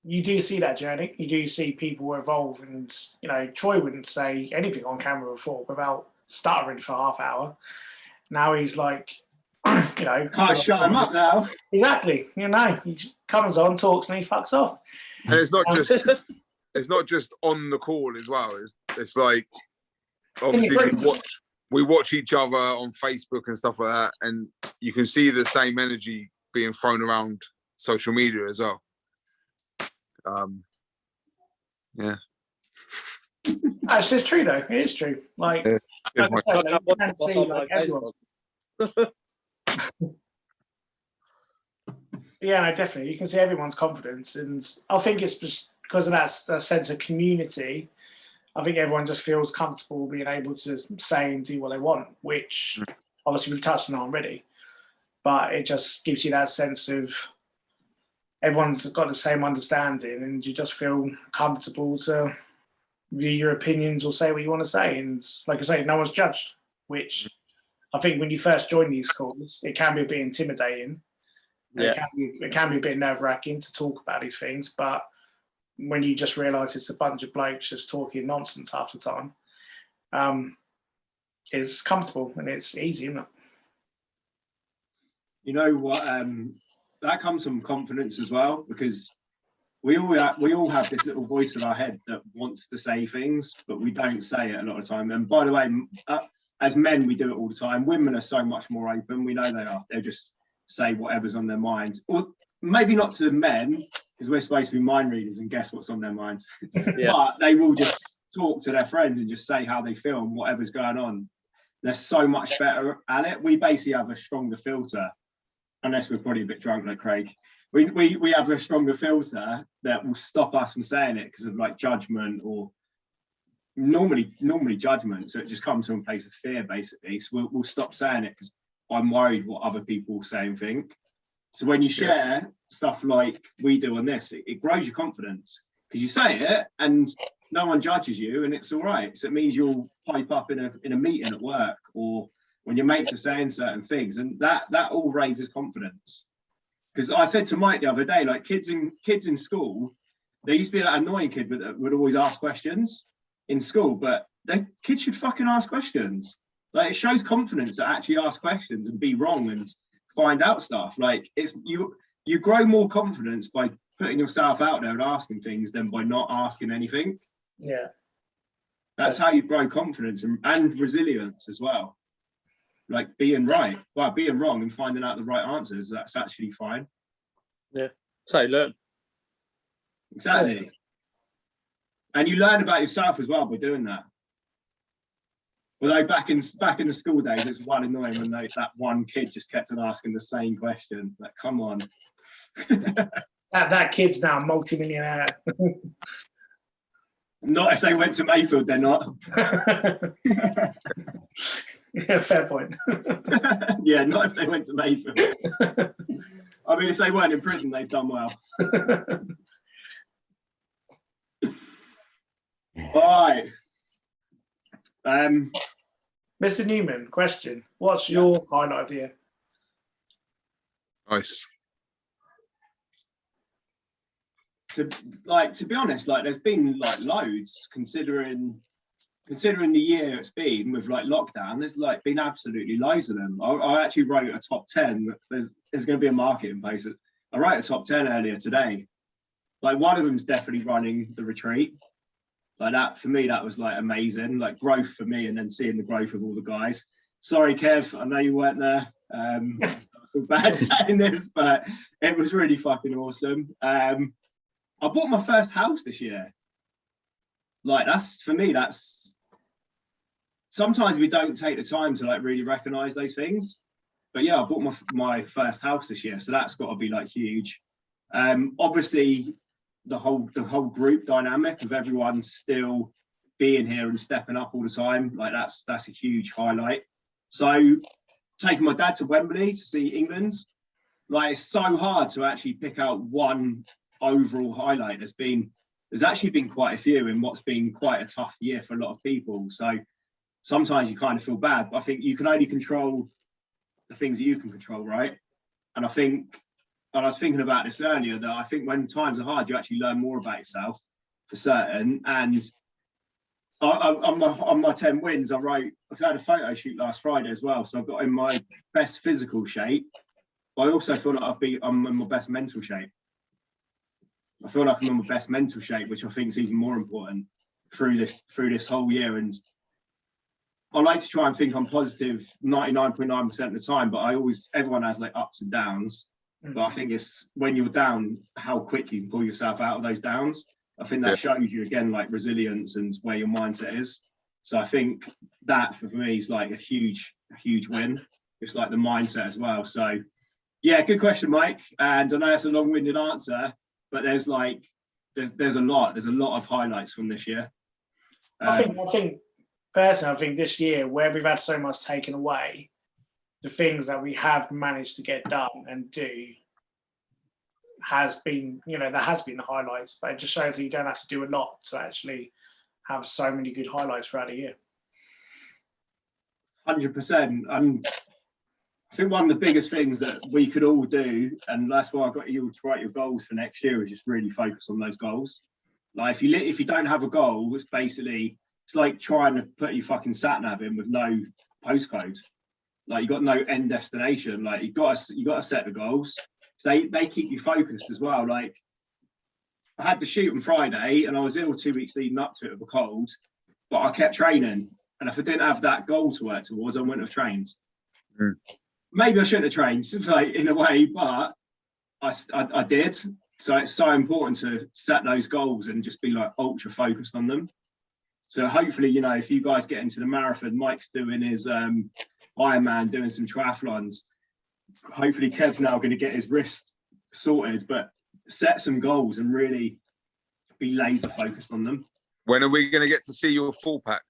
You do see that journey. You do see people evolve, and Troy wouldn't say anything on camera before without stuttering for half hour. Now he's like, Can't shut him up now. Exactly. He comes on, talks, and he fucks off. And it's not just on the call as well. It's like obviously we watch each other on Facebook and stuff like that, and you can see the same energy being thrown around social media as well. Yeah. It's just true though. It is true. Like, Yeah. like I said, you can see like everyone. Yeah, no, definitely. You can see everyone's confidence, and I think it's just because of that sense of community. I think everyone just feels comfortable being able to say and do what they want, which obviously we've touched on already. But it just gives you that sense of everyone's got the same understanding, and you just feel comfortable to view your opinions or say what you want to say. And like I say, no one's judged, which I think when you first join these calls, it can be a bit intimidating. Yeah. It can be a bit nerve-wracking to talk about these things, but when you just realise it's a bunch of blokes just talking nonsense half the time, it's comfortable and it's easy, isn't it? You know what? That comes from confidence as well, because we all have this little voice in our head that wants to say things, but we don't say it a lot of the time. And by the way, as men, we do it all the time. Women are so much more open. We know they are. They just say whatever's on their minds. Or maybe not to the men, because we're supposed to be mind readers and guess what's on their minds. Yeah. But they will just talk to their friends and just say how they feel and whatever's going on. They're so much better at it. We basically have a stronger filter, unless we're probably a bit drunk like Craig. We have a stronger filter that will stop us from saying it because of like judgment or normally judgment. So it just comes from a place of fear, basically. So we'll stop saying it because I'm worried what other people will say and think. So when you share stuff like we do on this, it grows your confidence because you say it and no one judges you and it's all right. So it means you'll pipe up in a meeting at work or when your mates are saying certain things, and that all raises confidence. Because I said to Mike the other day, like kids in school, there used to be that annoying kid that would always ask questions in school, but the kids should fucking ask questions. Like it shows confidence to actually ask questions and be wrong and find out stuff. Like it's you grow more confidence by putting yourself out there and asking things than by not asking anything. Yeah. That's how you grow confidence and resilience as well. Like being right, well, being wrong and finding out the right answers, that's actually fine. Yeah. So learn. Exactly. And you learn about yourself as well by doing that. Although back in the school days, it's one annoying when that one kid just kept on asking the same questions. Like, come on. That kid's now a multi-millionaire. Not if they went to Mayfield, they're not. Yeah, fair point. Yeah, not if they went to Mayfield. I mean, if they weren't in prison, they've done well. All right. Mr. Newman, question. What's your highlight of the year? Nice. To be honest, like there's been like loads considering the year it's been with like lockdown. There's like been absolutely loads of them. I actually wrote a top 10. There's going to be a marketing post. I wrote a top 10 earlier today. Like one of them's definitely running the retreat. Like that for me, that was like amazing. Like growth for me, and then seeing the growth of all the guys. Sorry, Kev, I know you weren't there. I feel bad saying this, but it was really fucking awesome. I bought my first house this year. Like for me, that's sometimes we don't take the time to like really recognize those things. But yeah, I bought my first house this year, so that's got to be like huge. Obviously, the whole group dynamic of everyone still being here and stepping up all the time, like that's a huge highlight. So taking my dad to Wembley to see England, like it's so hard to actually pick out one overall highlight. There's actually been quite a few in what's been quite a tough year for a lot of people. So sometimes you kind of feel bad, but I think you can only control the things that you can control, right? And I was thinking about this earlier, that I think when times are hard, you actually learn more about yourself for certain. And on my 10 wins, I've had a photo shoot last Friday as well. So I've got in my best physical shape. But I also feel like I'm in my best mental shape. I feel like I'm in my best mental shape, which I think is even more important through this whole year. And I like to try and think I'm positive 99.9% of the time, but everyone has like ups and downs. But I think it's when you're down, how quick you can pull yourself out of those downs. I think that shows you again, like resilience and where your mindset is. So I think that for me is like a huge win. It's like the mindset as well. So yeah, good question, Mike. And I know it's a long-winded answer, but there's a lot of highlights from this year. I think personally, I think this year where we've had so much taken away, the things that we have managed to get done and do has been, there has been the highlights, but it just shows that you don't have to do a lot to actually have so many good highlights throughout the year. 100%. And I think one of the biggest things that we could all do, and that's why I got you to write your goals for next year, is just really focus on those goals. Like if you don't have a goal, it's like trying to put your fucking sat nav in with no postcode. Like you got no end destination. Like you got to set the goals. So they keep you focused as well. Like I had the shoot on Friday and I was ill 2 weeks leading up to it with a cold, but I kept training. And if I didn't have that goal to work towards, I wouldn't have trained. Maybe I shouldn't have trained, like in a way, but I did. So it's so important to set those goals and just be like ultra focused on them. So hopefully, if you guys get into the marathon, Mike's doing his Ironman, doing some triathlons. Hopefully Kev's now going to get his wrist sorted, but set some goals and really be laser focused on them. When are we going to get to see your full pack?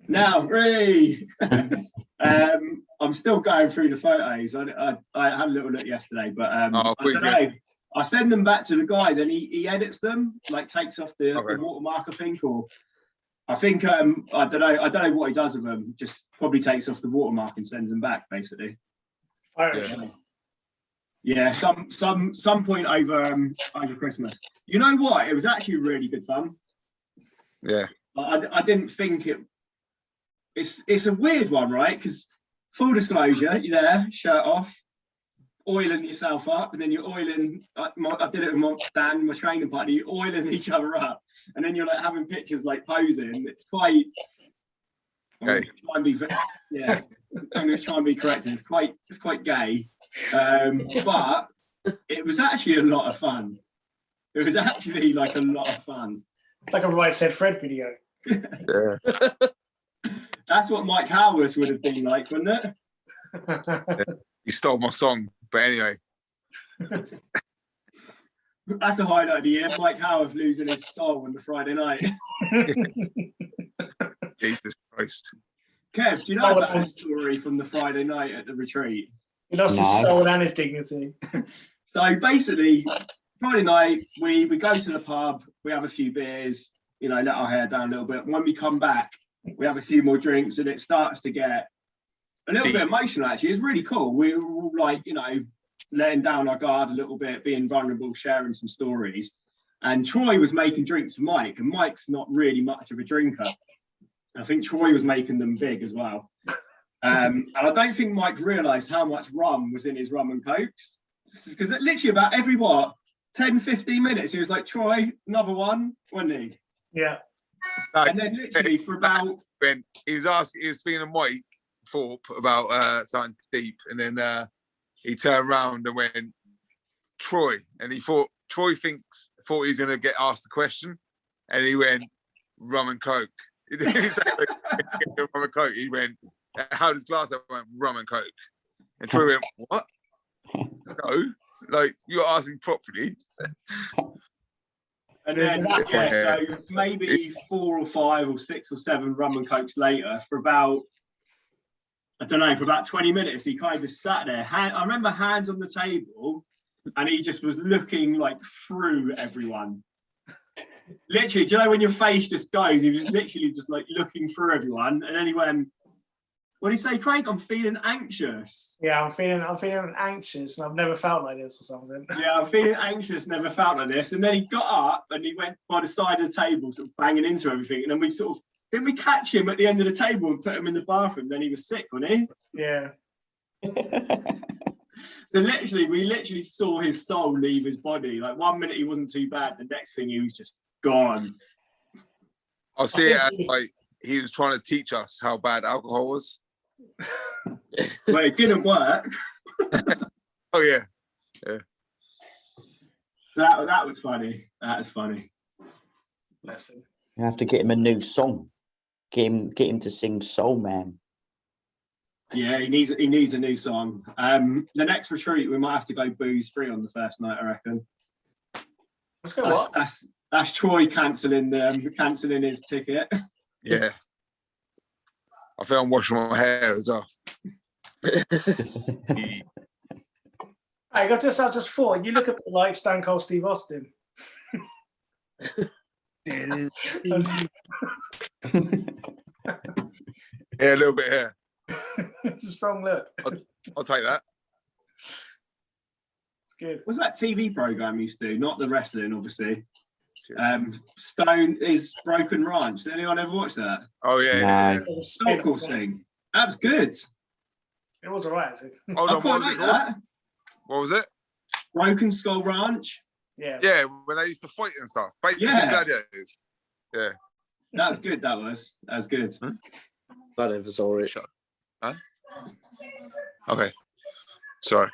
Now, really, I'm still going through the photos. I had a little look yesterday, but I don't know. I send them back to the guy, then he edits them, like takes off the watermark, I think, or I think I don't know what he does with them. Just probably takes off the watermark and sends them back, basically. Yeah, some point over Christmas. You know what? It was actually really good fun. Yeah. I didn't think it. It's a weird one, right? Because full disclosure, you're there, shirt off, oiling yourself up, and then you're oiling. I did it with my training partner. You're oiling each other up, and then you're like having pictures, like posing. It's quite. Okay. I'm going to try and be correct. It's quite gay, but it was actually a lot of fun. It was actually like a lot of fun. It's like a Right Said Fred video. Yeah. That's what Mike Howard's would have been like, wouldn't it? He stole my song, but anyway. That's a highlight of the year. Mike Howard losing his soul on the Friday night. Jesus Christ. Kev, do you know about the story from the Friday night at the retreat? He lost his soul and his dignity. So basically, Friday night, we go to the pub, we have a few beers, you know, let our hair down a little bit. When we come back, we have a few more drinks and it starts to get a little bit emotional, actually. It's really cool. We were all like, you know, letting down our guard a little bit, being vulnerable, sharing some stories. And Troy was making drinks for Mike, and Mike's not really much of a drinker. I think Troy was making them big as well. And I don't think Mike realised how much rum was in his rum and cokes. Because literally about every, 10, 15 minutes, he was like, Troy, another one, wasn't he? Yeah. And then literally for about... When he was speaking to Mike Thorpe about something deep, and then he turned around and went, Troy, and he thought he thought he was going to get asked the question, and he went, rum and coke. He didn't say rum and coke. He went, how does glass? I went, rum and coke. And Troy went, what? No, like you asked me properly. And then so maybe 4 or 5 or 6 or 7 rum and cokes later, for about, I don't know, for about 20 minutes, he kind of sat there. I remember hands on the table, and he just was looking like through everyone. Literally, do you know when your face just goes? He was literally just like looking through everyone, and then he went, what did he say, Craig? I'm feeling anxious. Yeah, I'm feeling anxious, and I've never felt like this or something. Yeah, I'm feeling anxious, never felt like this. And then he got up and he went by the side of the table, sort of banging into everything. And then didn't we catch him at the end of the table and put him in the bathroom? Then he was sick, wasn't he? Yeah. So we literally saw his soul leave his body. Like 1 minute he wasn't too bad, the next thing he was just gone. I see it as like he was trying to teach us how bad alcohol was. Well, it didn't work. Oh yeah. So that was funny. That was funny. Bless him. You have to get him a new song. Get him to sing Soul Man. Yeah, he needs a new song. The next retreat we might have to go booze free on the first night, I reckon. Let's go. What? That's Troy cancelling his ticket. Yeah. I think I'm washing my hair as well. Hey, I just thought, you look a bit like Stone Cold Steve Austin. Yeah, a little bit here. It's a strong look. I'll take that. It's good. What's that TV program used to do? Not the wrestling, obviously. Stone is Broken Ranch. Did anyone ever watch that? Oh yeah. Golf course thing. That was good. It was alright. Hold I on, quite like that. What was it? Broken Skull Ranch. Yeah. Yeah, when they used to fight and stuff. Yeah. Gladiators. Yeah. That was good. That was good. I never saw it. Huh? Okay. Sorry.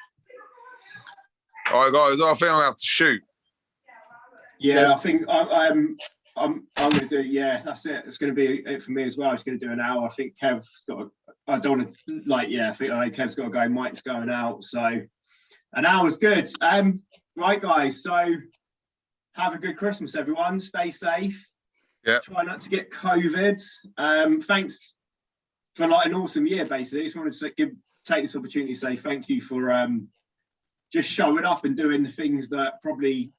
All right, guys. I think I'm gonna have to shoot. Yeah, I think I'm gonna do. Yeah, that's it. It's gonna be it for me as well. It's gonna do an hour. I think Kev's got. I don't want to I know Kev's got to go. Mike's going out, so an hour's good. Right, guys. So have a good Christmas, everyone. Stay safe. Yeah. Try not to get COVID. Thanks for like an awesome year. Basically, I just wanted to take this opportunity to say thank you for just showing up and doing the things that probably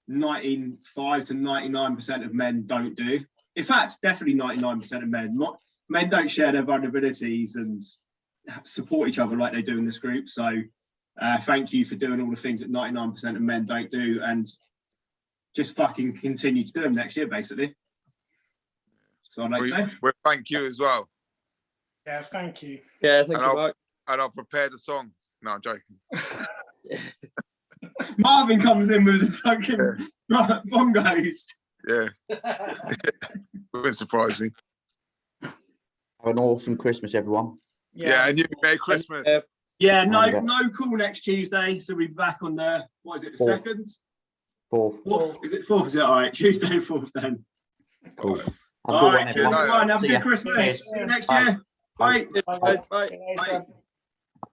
95 to 99% of men don't do. In fact, definitely 99% of men. Men don't share their vulnerabilities and support each other like they do in this group. So thank you for doing all the things that 99% of men don't do, and just fucking continue to do them next year, basically. So I'd like to say. Well, thank you as well. Yeah, thank you. Yeah, thank you, Mike. And I'll prepare the song. No, I'm joking. Marvin comes in with the fucking bongos. Yeah. Wouldn't surprise me. Have an awesome Christmas, everyone. Yeah, and you, Merry Christmas. Yeah, no call next Tuesday. So we'll be back on the, what is it, the 2nd? 4th. Fourth? Is it 4th? Is it all right? Tuesday 4th then. Cool. Have a All good right, one, cheers, everyone. everyone. Have a See good ya. Christmas. Cheers. See you next Bye. year. Bye. Bye. Bye. See you later.